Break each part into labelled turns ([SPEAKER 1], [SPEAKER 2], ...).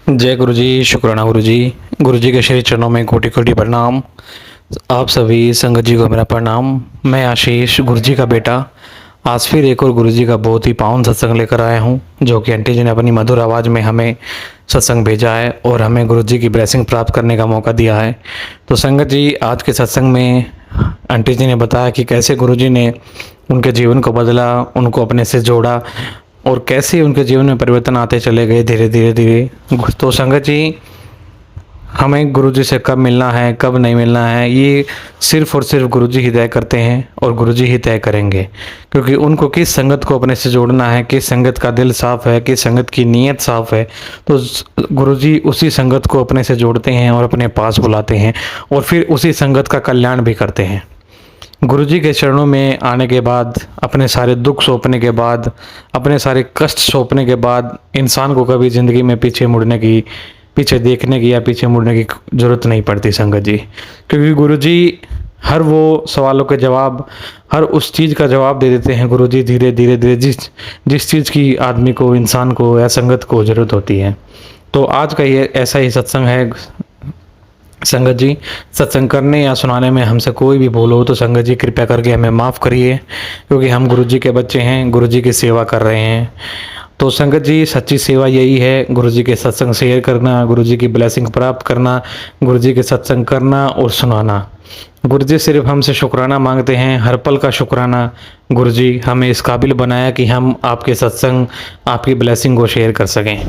[SPEAKER 1] जय गुरु जी, शुक्राना गुरु जी। गुरु जी के श्री चरणों में कोटि कोटि प्रणाम। आप सभी संगत जी को मेरा प्रणाम। मैं आशीष, गुरु जी का बेटा, आज फिर एक और गुरु जी का बहुत ही पावन सत्संग लेकर आया हूँ, जो कि आंटी जी ने अपनी मधुर आवाज़ में हमें सत्संग भेजा है और हमें गुरु जी की ब्लेसिंग प्राप्त करने का मौका दिया है। तो संगत जी, आज के सत्संग में आंटी जी ने बताया कि कैसे गुरु जी ने उनके जीवन को बदला, उनको अपने से जोड़ा और कैसे उनके जीवन में परिवर्तन आते चले गए धीरे धीरे धीरे। तो संगत जी, हमें गुरु जी से कब मिलना है, कब नहीं मिलना है, ये सिर्फ़ और सिर्फ गुरु जी ही तय करते हैं और गुरु जी ही तय करेंगे, क्योंकि उनको किस संगत को अपने से जोड़ना है, किस संगत का दिल साफ़ है, किस संगत की नीयत साफ़ है, तो गुरु जी उसी संगत को अपने से जोड़ते हैं और अपने पास बुलाते हैं और फिर उसी संगत का कल्याण भी करते हैं। गुरु जी के चरणों में आने के बाद, अपने सारे दुख सौंपने के बाद, अपने सारे कष्ट सौंपने के बाद, इंसान को कभी ज़िंदगी में पीछे मुड़ने की, पीछे देखने की या पीछे मुड़ने की ज़रूरत नहीं पड़ती संगत जी। क्योंकि गुरु जी हर वो सवालों के जवाब, हर उस चीज़ का जवाब दे देते हैं गुरु जी धीरे धीरे धीरे, जिस जिस चीज़ की आदमी को, इंसान को या संगत को ज़रूरत होती है। तो आज का ये ऐसा ही सत्संग है संगत जी। सत्संग करने या सुनाने में हमसे कोई भी भूल हो तो संगत जी कृपया करके हमें माफ़ करिए, क्योंकि हम गुरु जी के बच्चे हैं, गुरु जी की सेवा कर रहे हैं। तो संगत जी, सच्ची सेवा यही है, गुरु जी के सत्संग शेयर करना, गुरु जी की ब्लेसिंग प्राप्त करना, गुरु जी के सत्संग करना और सुनाना। गुरु जी सिर्फ हमसे शुक्राना मांगते हैं, हर पल का शुक्राना। गुरु जी हमें इस काबिल बनाया कि हम आपके सत्संग, आपकी ब्लेसिंग को शेयर कर सकें।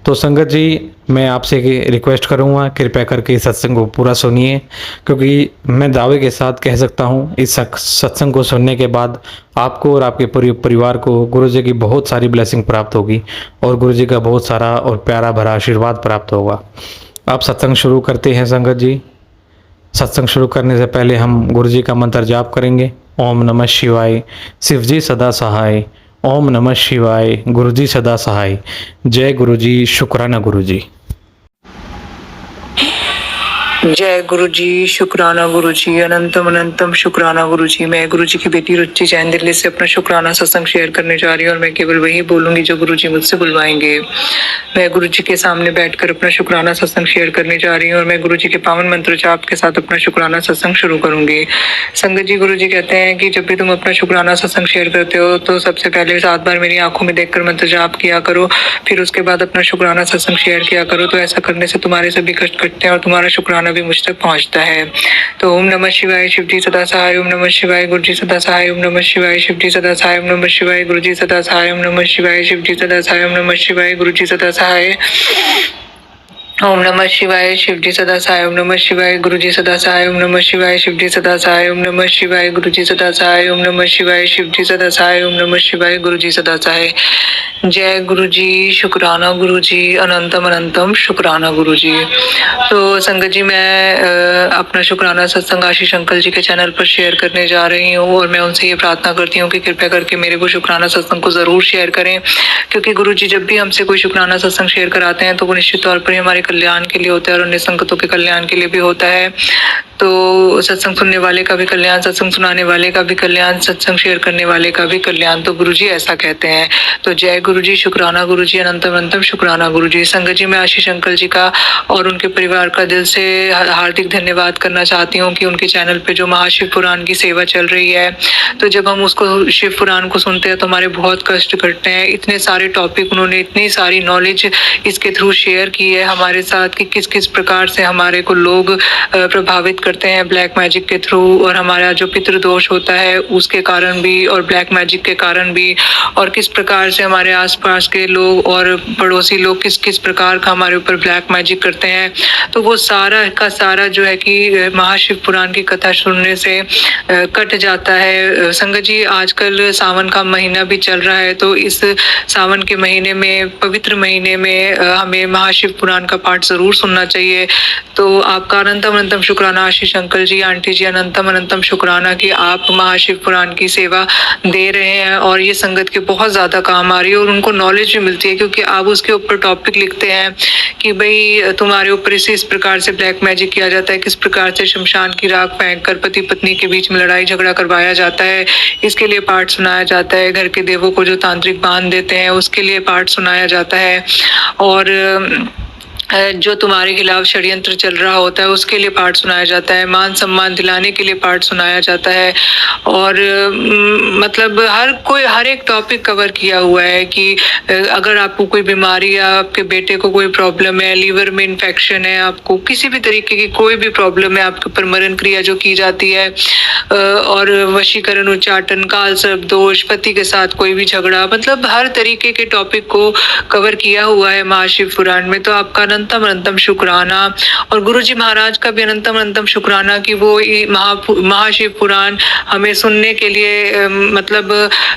[SPEAKER 1] तो संगत जी, मैं आपसे रिक्वेस्ट करूंगा, कृपया करके इस सत्संग को पूरा सुनिए, क्योंकि मैं दावे के साथ कह सकता हूं इस सत्संग को सुनने के बाद आपको और आपके पूरे परिवार को गुरु जी की बहुत सारी ब्लेसिंग प्राप्त होगी और गुरु जी का बहुत सारा और प्यारा भरा आशीर्वाद प्राप्त होगा। आप सत्संग शुरू करते हैं संगत जी। सत्संग शुरू करने से पहले हम गुरु जी का मंत्र जाप करेंगे। ओम नमः शिवाय, शिव जी सदा सहाय। ओम नमः शिवाय, गुरु जी सदा सहाय। जय गुरु जी, शुक्राना गुरु जी।
[SPEAKER 2] जय गुरु जी, शुक्राना गुरु जी, अनंतम अनंतम शुक्राना गुरु जी। मैं गुरु जी की बेटी रुचि जैन दिल्ली से अपना शुक्राना सत्संग शेयर करने जा रही हूँ और मैं केवल वही बोलूंगी जो गुरु जी मुझसे बुलवाएंगे। मैं गुरु जी के सामने बैठकर अपना शुक्राना सत्संग शेयर करने जा रही हूँ और मैं गुरु जी के पावन मंत्र जाप के साथ अपना शुक्राना सत्संग शुरू करूंगी। संगत जी, गुरु जी कहते हैं कि जब भी तुम अपना शुक्राना सत्संग शेयर करते हो तो सबसे पहले 7 बार मेरी आंखों में देखकर मंत्र जाप किया करो, फिर उसके बाद अपना शुक्राना सत्संग शेयर किया करो। तो ऐसा करने से तुम्हारे सभी कष्ट कटते हैं और तुम्हारा शुक्राना भी मुझ तक पहुंचता है। तो ओम नमः शिवाय, शिव जी सदा सहाय। ओम नमः शिवाय, गुरु जी सदा सहाय। ओम नमः शिवाय, शिव जी सदा सहाय। ओम नमः शिवाय, गुरु जी सदा सहाय। ओम नमः शिवाय, शिव जी सदा सहाय। ओम नमः शिवाय, गुरु जी सदा सहाय। ओम नमः शिवाय, शिव जी सदा सहाय। ओम नमः शिवाय, गुरु जी सदा सहाय। ओम नमः शिवाय, शिव जी सदा सहाय। ओम नमः शिवाय, गुरु जी सदा सहाय। ओम नमः शिवाय, शिव जी सदा सहाय। ओम नमः शिवाय, गुरु जी सदा सहाय। जय गुरु जी, शुक्राना गुरु जी, अनंतम अनंतम शुक्राना गुरु जी। तो संगत जी, मैं अपना शुक्राना सत्संग आशीष अंकल जी के चैनल पर शेयर करने जा रही हूँ और मैं उनसे ये प्रार्थना करती हूँ कि कृपया करके मेरे को शुक्राना सत्संग को ज़रूर शेयर करें, क्योंकि गुरु जी जब भी हमसे कोई शुक्राना सत्संग शेयर कराते हैं तो वो निश्चित तौर पर हमारे कल्याण के लिए होता है और अन्य संगतों के कल्याण के लिए भी होता है। तो सत्संग सुनने वाले का भी कल्याण, सत्संग सुनाने वाले का भी कल्याण, सत्संग शेयर करने वाले का भी कल्याण। तो गुरु जी ऐसा कहते हैं। तो जय गुरु जी, शुक्राना गुरु जी, अनंतम अनंतम शुक्राना गुरु जी। संगत जी, मैं आशीष अंकल जी का और उनके परिवार का दिल से हार्दिक धन्यवाद करना चाहती हूँ कि उनके चैनल पे जो महाशिव पुराण की सेवा चल रही है, तो जब हम उसको शिव पुराण को सुनते हैं तो हमारे बहुत कष्ट कटते हैं। इतने सारे टॉपिक उन्होंने, इतनी सारी नॉलेज इसके थ्रू शेयर की है हमारे साथ कि किस किस प्रकार से हमारे को लोग प्रभावित करते हैं ब्लैक मैजिक के थ्रू, और हमारा जो पितृदोष होता है उसके कारण भी और ब्लैक मैजिक के कारण भी, और किस प्रकार से हमारे आसपास के लोग और पड़ोसी लोग किस किस प्रकार का हमारे ऊपर ब्लैक मैजिक करते हैं। तो वो सारा का सारा जो है कि महाशिव पुराण की कथा सुनने से कट जाता है। संगत जी, आजकल सावन का महीना भी चल रहा है, तो इस सावन के महीने में, पवित्र महीने में हमें महाशिव पुराण का पाठ जरूर सुनना चाहिए। तो आपका अनंतम अनंतम शुक्राना आशीष अंकल जी, आंटी जी, अनंतम अनंतम शुक्राना कि आप महाशिव पुराण की सेवा दे रहे हैं और ये संगत के बहुत ज़्यादा काम आ रही है और उनको नॉलेज भी मिलती है, क्योंकि आप उसके ऊपर टॉपिक लिखते हैं कि भाई तुम्हारे ऊपर इस प्रकार से ब्लैक मैजिक किया जाता है, किस प्रकार से शमशान की राख फेंक कर पति पत्नी के बीच में लड़ाई झगड़ा करवाया जाता है, इसके लिए पाठ सुनाया जाता है। घर के देवों को जो तांत्रिक बांध देते हैं उसके लिए पाठ सुनाया जाता है। और जो तुम्हारे खिलाफ षड्यंत्र चल रहा होता है उसके लिए पाठ सुनाया जाता है, मान सम्मान दिलाने के लिए पाठ सुनाया जाता है। और मतलब हर एक टॉपिक कवर किया हुआ है कि अगर आपको कोई बीमारी या आपके बेटे को कोई प्रॉब्लम है, लीवर में इन्फेक्शन है, आपको किसी भी तरीके की कोई भी प्रॉब्लम है, आपके ऊपर मरण क्रिया जो की जाती है, और वशीकरण, उच्चाटन, काल सर्प दोष, पति के साथ कोई भी झगड़ा, मतलब हर तरीके के टॉपिक को कवर किया हुआ है महाशिव पुराण में। तो आपका अनंतम अनंतम शुक्राना, और गुरुजी महाराज का भी अनंतम अनंतम शुक्राना कि वो महाशिव पुराण हमें सुनने के लिए मतलब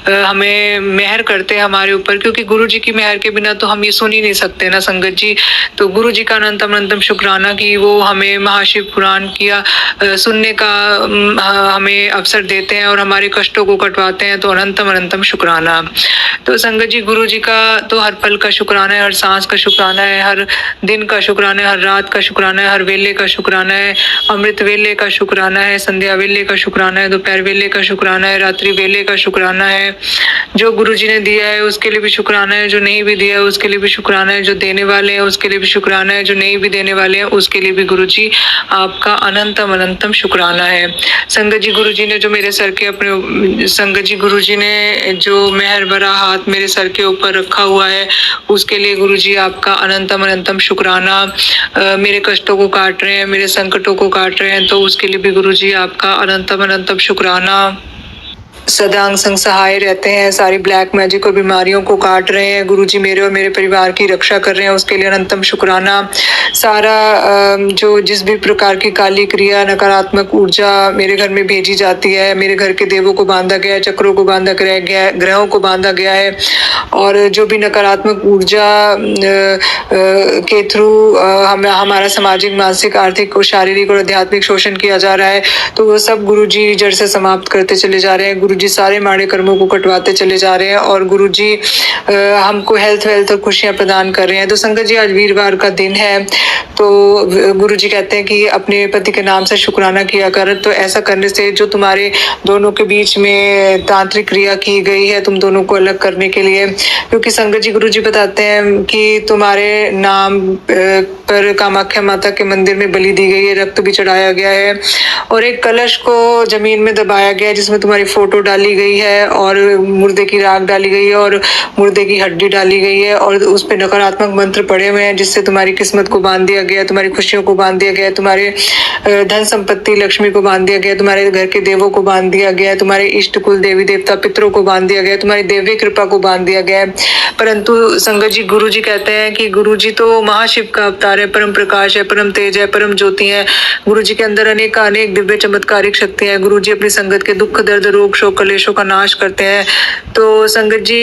[SPEAKER 2] हमें मेहर करते हैं हमारे ऊपर, क्योंकि गुरुजी की मेहर के बिना तो हम ये सुन ही नहीं सकते ना संगत जी। तो गुरुजी का अनंतम अनंतम शुक्राना कि वो हमें महाशिव पुराण किया सुनने का हमें अवसर देते हैं और हमारे कष्टों को कटवाते हैं। तो अनंतम अनंतम शुक्राना। तो संगत जी गुरुजी का तो हर पल का शुक्राना है, हर सांस का शुक्राना है, हर दिन का शुक्राना है, हर रात का शुक्राना है, हर वेले का शुक्राना है, अमृत वेले का शुक्राना है, संध्या वेले का शुक्राना है, दोपहर वेले का शुक्राना है, रात्रि वेले का शुक्राना है। जो गुरुजी ने दिया है उसके लिए भी शुक्राना है, जो नहीं भी दिया है उसके लिए भी शुक्राना है, जो देने वाले हैं उसके लिए भी शुक्राना है, जो नहीं भी देने वाले हैं उसके लिए भी गुरुजी आपका अनंतम अनंतम शुक्राना है। संगत जी गुरुजी ने जो मेरे सर के अपने संगत जी गुरुजी ने जो मेहर भरा हाथ मेरे सर के ऊपर रखा हुआ है उसके लिए गुरुजी आपका अनंतम अनंतम शुक्राना। मेरे कष्टों को काट रहे हैं, मेरे संकटों को काट रहे हैं, तो उसके लिए भी गुरुजी आपका अनंतम अनंतम शुक्राना। सदा अंग संग सहाय रहते हैं, सारी ब्लैक मैजिक और बीमारियों को काट रहे हैं, गुरुजी मेरे और मेरे परिवार की रक्षा कर रहे हैं, उसके लिए अनंतम शुक्राना। सारा जो जिस भी प्रकार की काली क्रिया, नकारात्मक ऊर्जा मेरे घर में भेजी जाती है, मेरे घर के देवों को बांधा गया है, चक्रों को बांधा गया है, ग्रहों को बांधा गया है, और जो भी नकारात्मक ऊर्जा के थ्रू हमारा सामाजिक, मानसिक, आर्थिक और शारीरिक और आध्यात्मिक शोषण किया जा रहा है, तो वो सब गुरुजी जड़ से समाप्त करते चले जा रहे हैं। गुरुजी सारे माड़े कर्मों को कटवाते चले जा रहे हैं, और गुरुजी हमको हेल्थ वेल्थ और खुशियां प्रदान कर रहे हैं। तो संगत जी आज वीरवार का दिन है, तो गुरुजी कहते हैं कि अपने पति के नाम से शुक्राना किया कर। तो ऐसा करने से जो तुम्हारे दोनों के बीच में तांत्रिक क्रिया की गई है तुम दोनों को अलग करने के लिए, क्योंकि संगत जी गुरुजी बताते हैं कि तुम्हारे नाम पर कामाख्या माता के मंदिर में बलि दी गई है, रक्त भी चढ़ाया गया है, और एक कलश को जमीन में दबाया गया है जिसमें तुम्हारी फोटो डाली गई है, और मुर्दे की राख डाली गई है, और मुर्दे की हड्डी डाली गई है, और उस पर नकारात्मक मंत्र पड़े हुए हैं जिससे तुम्हारी किस्मत को बांध दिया गया, तुम्हारी खुशियों को बांध दिया गया, तुम्हारे धन संपत्ति लक्ष्मी को बांध दिया गया, तुम्हारे घर के देवों को बांध दिया गया, तुम्हारे इष्ट कुल देवी देवता पितरों को बांध दिया गया, तुम्हारी देवी कृपा को बांध दिया गया। परंतु संगत जी गुरुजी कहते हैं कि गुरुजी तो महाशिव का अवतार है, परम प्रकाश है, परम तेज है, परम ज्योति है। गुरुजी के अंदर अनेक अनेक दिव्य चमत्कारिक शक्तियां हैं। गुरुजी अपनी संगत के दुख दर्द रोग शोक कलेशों का नाश करते हैं। तो संगत जी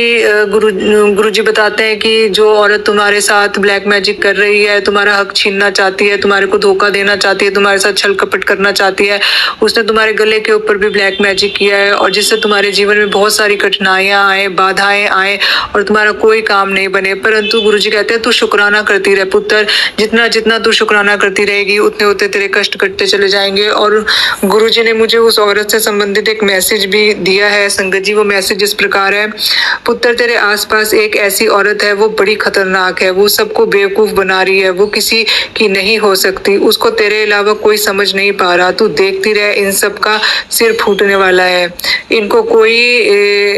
[SPEAKER 2] गुरुजी बताते हैं कि जो औरत तुम्हारे साथ ब्लैक मैजिक कर रही है, तुम्हारा हक छीनना चाहती है, तुम्हारे को धोखा देना चाहती है, तुम्हारे साथ छल कपट करना चाहती है, उसने तुम्हारे गले के ऊपर भी ब्लैक मैजिक किया है, और जिससे तुम्हारे जीवन में बहुत सारी कठिनाइयां आए, बाधाएं आए, और तुम्हारा कोई काम नहीं बने। परंतु गुरुजी कहते हैं तू शुक्राना करती रहे पुत्र, जितना जितना तू शुक्राना करती रहेगी उतने उतने तेरे कष्ट कटते चले जाएंगे। और गुरुजी ने मुझे उस औरत से संबंधित एक मैसेज भी दिया है संगत जी। वो मैसेज इस प्रकार है, पुत्र तेरे आसपास एक ऐसी औरत है, वो बड़ी खतरनाक है, वो सबको बेवकूफ बना रही है, वो किसी की नहीं हो सकती, उसको तेरे अलावा कोई समझ नहीं पा रहा, तू देखती रहे, इन सब का सिर फूटने वाला है, इनको कोई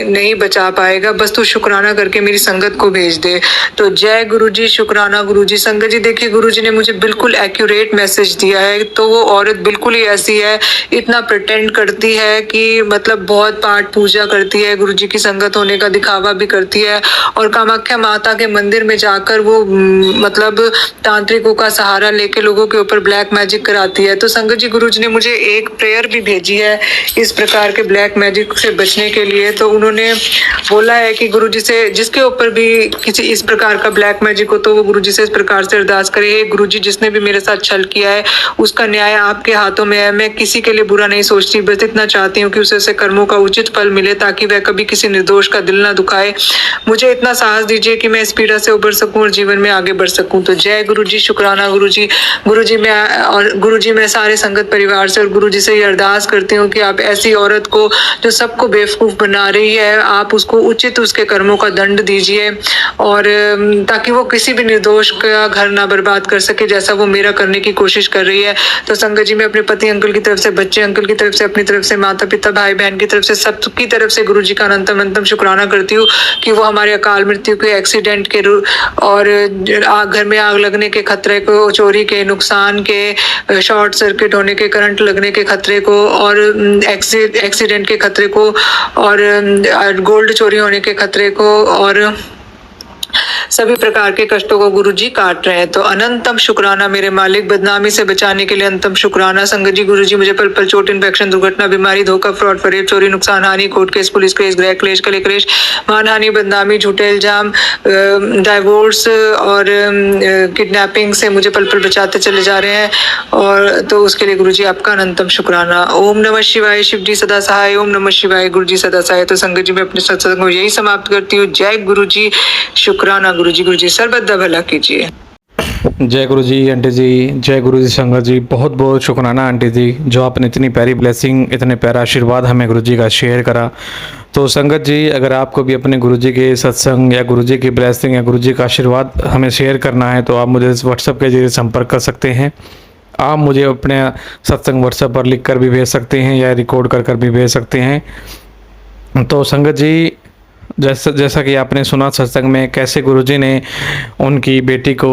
[SPEAKER 2] नहीं बचा पाएगा, बस तू शुक्राना करके मेरी संगत को भेज दे। तो जय गुरुजी, शुक्राना गुरुजी। संगत जी देखिए गुरुजी ने मुझे बिल्कुल एक्यूरेट मैसेज दिया है। तो वो औरत बिल्कुल ही ऐसी है, इतना प्रिटेंड करती है कि मतलब बहुत पाठ पूजा करती है, गुरुजी की संगत होने का दिखावा भी करती है, और कामाख्या माता के मंदिर में जाकर वो मतलब तांत्रिकों का सहारा लेके लोगों के ऊपर ब्लैक मैजिक कराती है। तो संगत जी गुरुजी ने मुझे एक प्रेयर भी भेजी है इस प्रकार के ब्लैक मैजिक से बचने के लिए। तो उन्होंने बोला है कि गुरुजी से जिसके ऊपर भी किसी इस प्रकार का ब्लैक मैजिक हो तो वो गुरुजी से इस प्रकार से अरदास करे, हे गुरुजी जिसने भी मेरे साथ छल किया है उसका न्याय आपके हाथों में है, मैं किसी के लिए बुरा नहीं सोचती, बस इतना चाहती हूँ कि उसे कर्मों का उचित फल मिले, ताकि वह कभी किसी निर्दोष का दिल ना दुखाए। मुझे इतना साहस दीजिए कि मैं इस पीड़ा से उबर सकूं और जीवन में आगे बढ़ सकूं। तो जय गुरु जी, शुक्राना गुरु जी। गुरु जी मैं सारे संगत परिवार से और गुरु जी से ये अरदास करती हूँ कि आप ऐसी औरत को जो सबको बेवकूफ बना रही है, आप उसको उचित उसके कर्मों का दंड दीजिए, और ताकि वो किसी भी निर्दोष का घर ना बर्बाद कर सके, जैसा वो मेरा करने की कोशिश कर रही है। तो संगत जी, मैं अपने पति अंकल की तरफ से, बच्चे अंकल की तरफ से, अपनी तरफ से, माता पिता भाई बहन की तरफ से, सबकी तरफ से गुरु जी का अनंतम शुक्राना करती हूँ कि वो हमारे अकाल मृत्यु के, एक्सीडेंट के और घर में आग लगने के खतरे को, चोरी के नुकसान के, शॉर्ट सर्किट होने के, करंट लगने के खतरे को, और एक्सीडेंट के खतरे को, और गोल्ड चोरी होने के खतरे को, और सभी प्रकार के कष्टों को गुरु जी काट रहे हैं। तो अनंतम शुक्राना मेरे मालिक, बदनामी से बचाने के लिए अंतम शुक्राना। संगत जी, गुरु जी मुझे पल पल चोट, इन्फेक्शन, दुर्घटना, बीमारी, धोखा, फ्रॉड, फरेब, चोरी, नुकसान, हानि, कोर्ट केस, पुलिस केस, गृह क्लेश, कले क्लेश, मानहानि, बदनामी, झूठे इल्जाम, डाइवोर्स और किडनैपिंग से मुझे पल पल बचाते चले जा रहे हैं। और तो उसके लिए गुरु जी आपका अनंतम शुक्राना। ओम नमः शिवाय। शिव जी सदा सहाय। ओम नमः शिवाय। गुरु जी सदा सहाय। तो संगत जी, मैं अपने सत्संग को यही समाप्त करती हूँ। जय गुरु जी, शुक्राना गुरु जी सर्वदा भला कीजिए।
[SPEAKER 1] जय गुरु जी आंटी जी, जय गुरु जी संगत जी, बहुत बहुत शुक्राना आंटी जी, जो आपने इतनी प्यारी ब्लेसिंग, इतने प्यारा आशीर्वाद हमें गुरु जी का शेयर करा। तो संगत जी, अगर आपको भी अपने गुरु जी के सत्संग या गुरु जी की ब्लेसिंग या गुरु जी का आशीर्वाद हमें शेयर करना है, तो आप मुझे व्हाट्सएप के जरिए संपर्क कर सकते हैं। आप मुझे अपने सत्संग व्हाट्सएप पर लिख कर भी भेज सकते हैं या रिकॉर्ड कर भी भेज सकते हैं। तो संगत जी, जैसा कि आपने सुना सत्संग में कैसे गुरुजी ने उनकी बेटी को,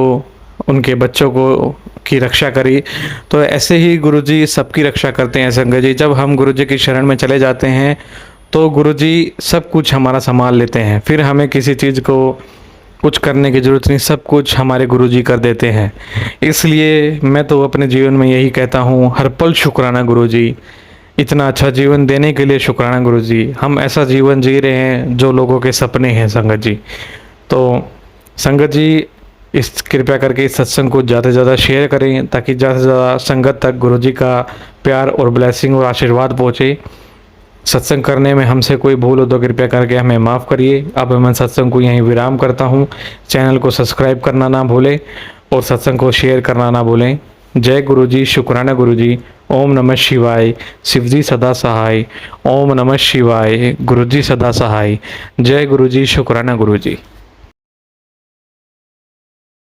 [SPEAKER 1] उनके बच्चों को की रक्षा करी, तो ऐसे ही गुरुजी सबकी रक्षा करते हैं संगत जी। जब हम गुरुजी की शरण में चले जाते हैं तो गुरुजी सब कुछ हमारा संभाल लेते हैं, फिर हमें किसी चीज़ को कुछ करने की ज़रूरत नहीं, सब कुछ हमारे गुरुजी कर देते हैं। इसलिए मैं तो अपने जीवन में यही कहता हूँ, हर पल शुक्राना गुरुजी, इतना अच्छा जीवन देने के लिए शुक्राना गुरुजी। हम ऐसा जीवन जी रहे हैं जो लोगों के सपने हैं संगत जी। तो संगत जी, इस कृपया करके इस सत्संग को ज़्यादा से ज़्यादा शेयर करें, ताकि ज़्यादा से ज़्यादा संगत तक गुरुजी का प्यार और ब्लेसिंग और आशीर्वाद पहुँचे। सत्संग करने में हमसे कोई भूल हो तो कृपया करके हमें माफ़ करिए। अब मैं सत्संग को यहीं विराम करता हूँ। चैनल को सब्सक्राइब करना ना भूलें और सत्संग को शेयर करना ना भूलें। जय गुरु जी, शुक्राना गुरु जी। ओम नमः शिवाय। शिव जी सदा सहाय। ओम नमः शिवाय। गुरु जी सदा सहाय। जय गुरु जी, शुक्राना गुरु जी।